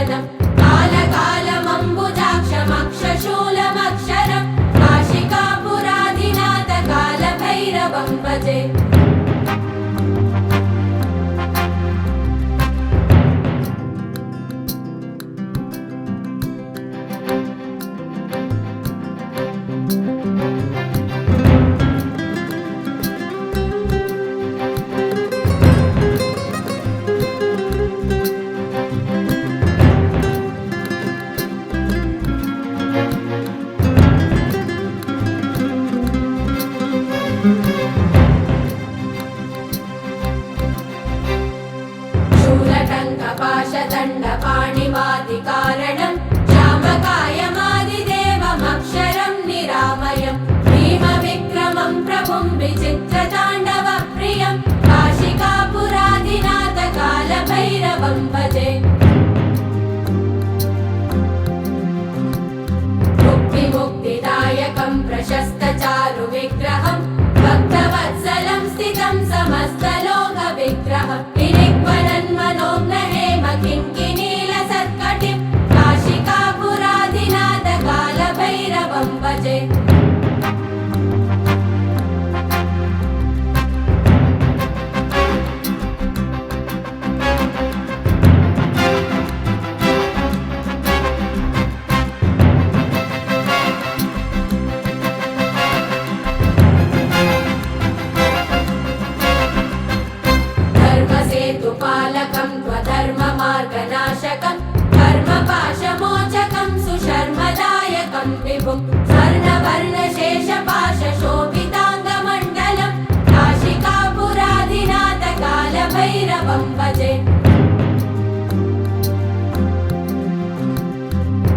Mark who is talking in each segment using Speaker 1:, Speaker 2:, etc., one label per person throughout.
Speaker 1: निरञ्जनं कालकालमम्बुजाक्षमक्षशूलमक्षरं काशिकापुराधिनाथ कालभैरवं भजे। शूलटङ्कपाशदण्डपाणिमादिकारणं श्यामकायमादिदेवमक्षरं निरामयं भीमविक्रमं प्रभुं विचित्रताण्डवप्रियं काशिकापुराधिनाथ कालभैरवं भजे। मुक्तिदायकं प्रशस्तचारुविग्रहं भक्तवत्सलं स्थितं समस्तलोकविग्रहं विनिक्वलन्मनोज्ञहेम किङ्किणीलसत्कटिं काशिकापुराधिनाथ कालभैरवं भजे। धर्मसेतुपालकं त्वधर्ममार्गनाशकं कर्मपाशमोचकं सुशर्मदायकं विभुं स्वर्णवर्णशेषपाशशोभिताङ्गमण्डलं काशिकापुराधिनाथ कालभैरवं भजे।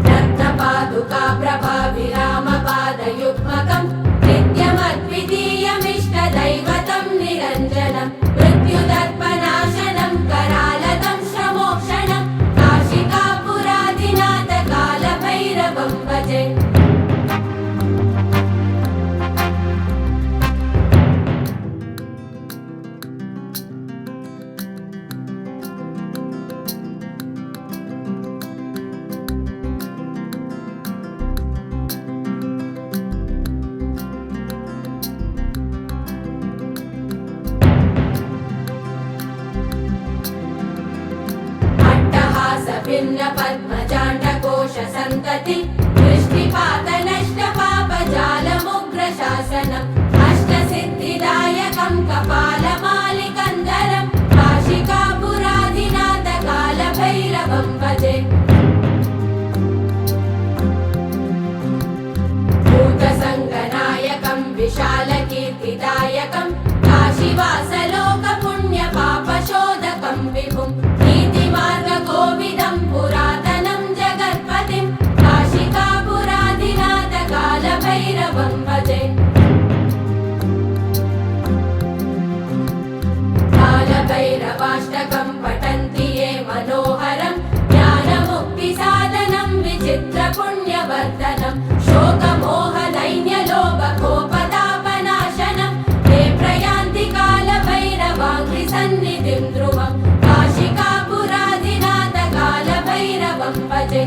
Speaker 1: रत्नपादुकाप्रभाविरामपादयुग्मकं नित्यमद्वितीयमिष्टदैवतं निरञ्जनं मृत्युदर्पनाशनं करालतं श्रमोक्षणं काशिकापुराधिनाथ कालभैरवं भजे। भिन्नपद्मजाण्डकोशसन्तति दृष्टिपातनष्टपापजालमुग्रशासनम् अष्टसिद्धिदायकं कपालमालिकन्दरं काशिकापुराधिनाथ कालभैरवं भजे। भूतसङ्गनायकं विशालकीर्तिदायकं काशीवासलोकपुण्यपापशोधकं विभुं नीतिमार्गकोविदं पुरातनं जगत्पतिं काशिकापुराधिनाथ कालभैरवं भजे। कालभैरवाष्टकं पठन्ति ये मनोहरं ज्ञानमुक्तिसाधनं विचित्रपुण्यवर्धनं शोकमोहदैन्यलोभकोपतापनाशनं ते प्रयान्ति कालभैरवाङ्घ्रिसन्निधिं ध्रुवं काशिकापुराधिनाथ कालभैरवं भजे।